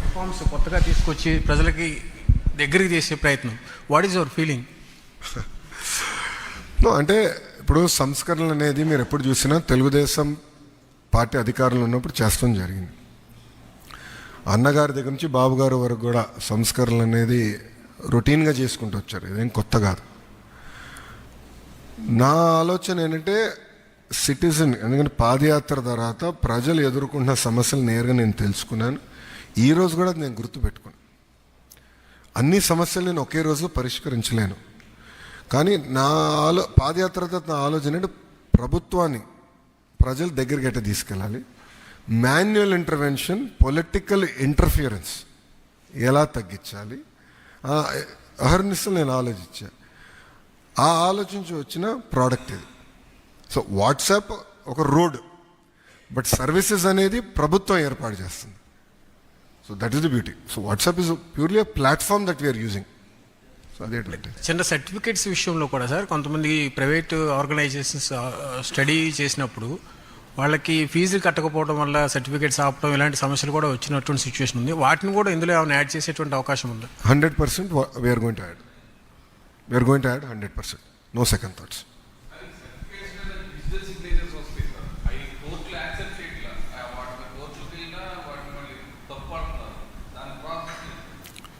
Reforms కొత్తగా తీసుకొచ్చి ప్రజలకి దగ్గరికి చేసే ప్రయత్నం, వాట్ ఈజ్ యువర్ ఫీలింగ్? అంటే ఇప్పుడు సంస్కరణలు అనేది మీరు ఎప్పుడు చూసినా తెలుగుదేశం పార్టీ అధికారంలో ఉన్నప్పుడు చేస్తడం జరిగింది. అన్నగారి దగ్గర నుంచి బాబు గారు వరకు కూడా సంస్కరణలు అనేది రొటీన్గా చేసుకుంటూ వచ్చారు. ఇదేం కొత్త కాదు. నా ఆలోచన ఏంటంటే సిటిజన్, ఎందుకంటే పాదయాత్ర తర్వాత ప్రజలు ఎదుర్కొంటున్న సమస్యలు నేరుగా నేను తెలుసుకున్నాను. ఈరోజు కూడా నేను గుర్తుపెట్టుకున్నాను. అన్ని సమస్యలు నేను ఒకే రోజులో పరిష్కరించలేను, కానీ పాదయాత్ర తర్వాత నా ఆలోచన అంటే ప్రభుత్వాన్ని ప్రజల దగ్గరికి ఎట్లా తీసుకెళ్ళాలి, మాన్యువల్ ఇంటర్వెన్షన్, పొలిటికల్ ఇంటర్ఫియరెన్స్ ఎలా తగ్గించాలి, అహర్నిశలు నేను ఆలోచించాను. ఆ ఆలోచించి వచ్చిన ప్రోడక్ట్ ఇది. సో వాట్సాప్ ఒక రోడ్, బట్ సర్వీసెస్ అనేది ప్రభుత్వం ఏర్పాటు చేస్తుంది. So that is the beauty. So WhatsApp is purely a platform that we're using. So అదేంటంటే చిన్న సర్టిఫికేట్స్ విషయంలో కూడా సార్, కొంతమంది ప్రైవేట్ ఆర్గనైజేషన్స్ స్టడీ చేసినప్పుడు వాళ్ళకి ఫీజులు కట్టకపోవడం వల్ల సర్టిఫికేట్స్ ఆపడం, ఇలాంటి సమస్యలు కూడా వచ్చినటువంటి సిచ్యువేషన్ ఉంది. వాటిని కూడా ఇందులో ఏమైనా యాడ్ చేసేటువంటి అవకాశం ఉంది? 100% we're going to add. We're going to add 100%. No second thoughts.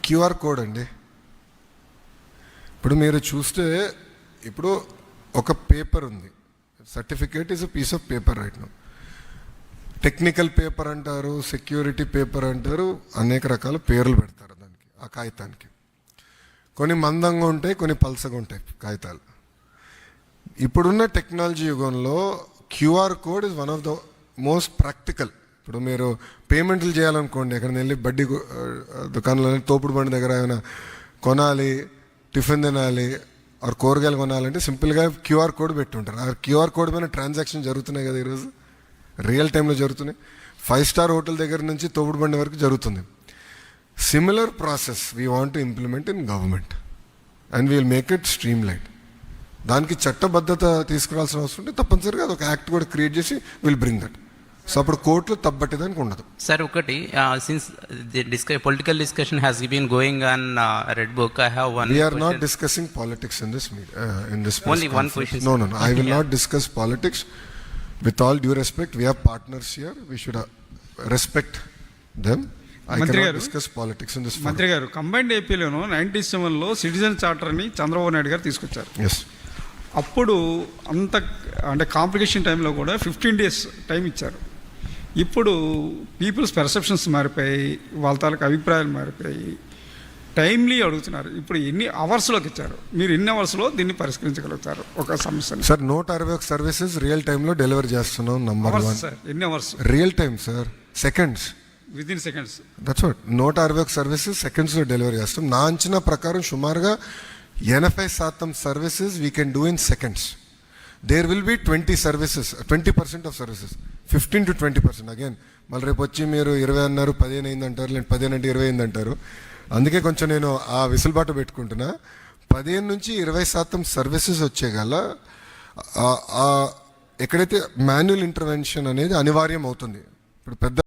QR code అండి. ఇప్పుడు మీరు చూస్తే, ఇప్పుడు ఒక పేపర్ ఉంది, certificate is a piece of paper right now. Technical paper అంటారు, సెక్యూరిటీ పేపర్ అంటారు, అనేక రకాల పేర్లు పెడతారు దానికి, ఆ కాగితానికి. కొన్ని మందంగా ఉంటాయి, కొన్ని పల్సగా ఉంటాయి కాగితాలు. ఇప్పుడున్న టెక్నాలజీ యుగంలో QR code is one of the most practical. ఇప్పుడు మీరు పేమెంట్లు చేయాలనుకోండి, ఎక్కడికి వెళ్ళి బడ్డీ దుకాణంలో, తోపుడు బండి దగ్గర ఏమైనా కొనాలి, టిఫిన్ తినాలి, ఆర్ కూరగాయలు కొనాలంటే సింపుల్గా క్యూఆర్ కోడ్ పెట్టుంటారు. ఆ క్యూఆర్ కోడ్ పైన ట్రాన్సాక్షన్ జరుగుతున్నాయి కదా ఈరోజు, రియల్ టైంలో జరుగుతున్నాయి. 5 స్టార్ హోటల్ దగ్గర నుంచి తోపుడు బండి వరకు జరుగుతుంది. Similar process we want to implement in government and we'll make it streamline. దానికి చట్టబద్ధత తీసుకురావాల్సిన అవసరం ఉంటే తప్పనిసరిగా అదొక యాక్ట్ కూడా క్రియేట్ చేసి విల్ బ్రింగ్ దట్. సో అప్పుడు కోర్టులో తప్పట్టేదానికి ఉండదు. సార్ ఒకటి, since political discussion has been going on red book, I have one. We are not discussing politics in this in this Only one question. No. I will not discuss politics. With all due respect, we have partners here. We should respect them. I cannot discuss politics in this forum. మంత్రి గారు, combined ఏపీలోను 97లో citizen చార్టర్ని Chandrababu Naidu గారు తీసుకొచ్చారు. Yes. అప్పుడు అంత అంటే complication టైంలో కూడా 15 days time ఇచ్చారు. ఇప్పుడు పీపుల్స్ పర్సెప్షన్స్ మారిపోయి, వాళ్ళ తాలూకు అభిప్రాయాలు మారిపోయి, టైమ్లీ అడుగుతున్నారు. ఇప్పుడు ఎన్ని అవర్స్లోకి ఇచ్చారు, మీరు ఎన్ని అవర్స్లో దీన్ని పరిష్కరించగలుగుతారు ఒక సమస్యను? సార్ 161 సర్వీసెస్ రియల్ టైంలో డెలివరీ చేస్తున్నాం. నంబర్ 1 సార్, ఎన్ని hours? Real time sir, seconds, within seconds. That's what. 161 services సెకండ్స్లో డెలివరీ చేస్తాం. నా అంచనా ప్రకారం సుమారుగా 80% services we can do in seconds. There will be 20% of services, 15 to 20%. Again మళ్ళీ రేపు వచ్చి మీరు 20 అన్నారు, 15 అయింది అంటారు, లేదు 15 అంటే 20 అయింది అంటారు. అందుకే కొంచెం నేను ఆ విసులుబాటు పెట్టుకుంటున్నా. 15 నుంచి 20% సర్వీసెస్ వచ్చేగల ఎక్కడైతే మాన్యువల్ ఇంటర్వెన్షన్ అనేది అనివార్యం అవుతుంది. ఇప్పుడు పెద్ద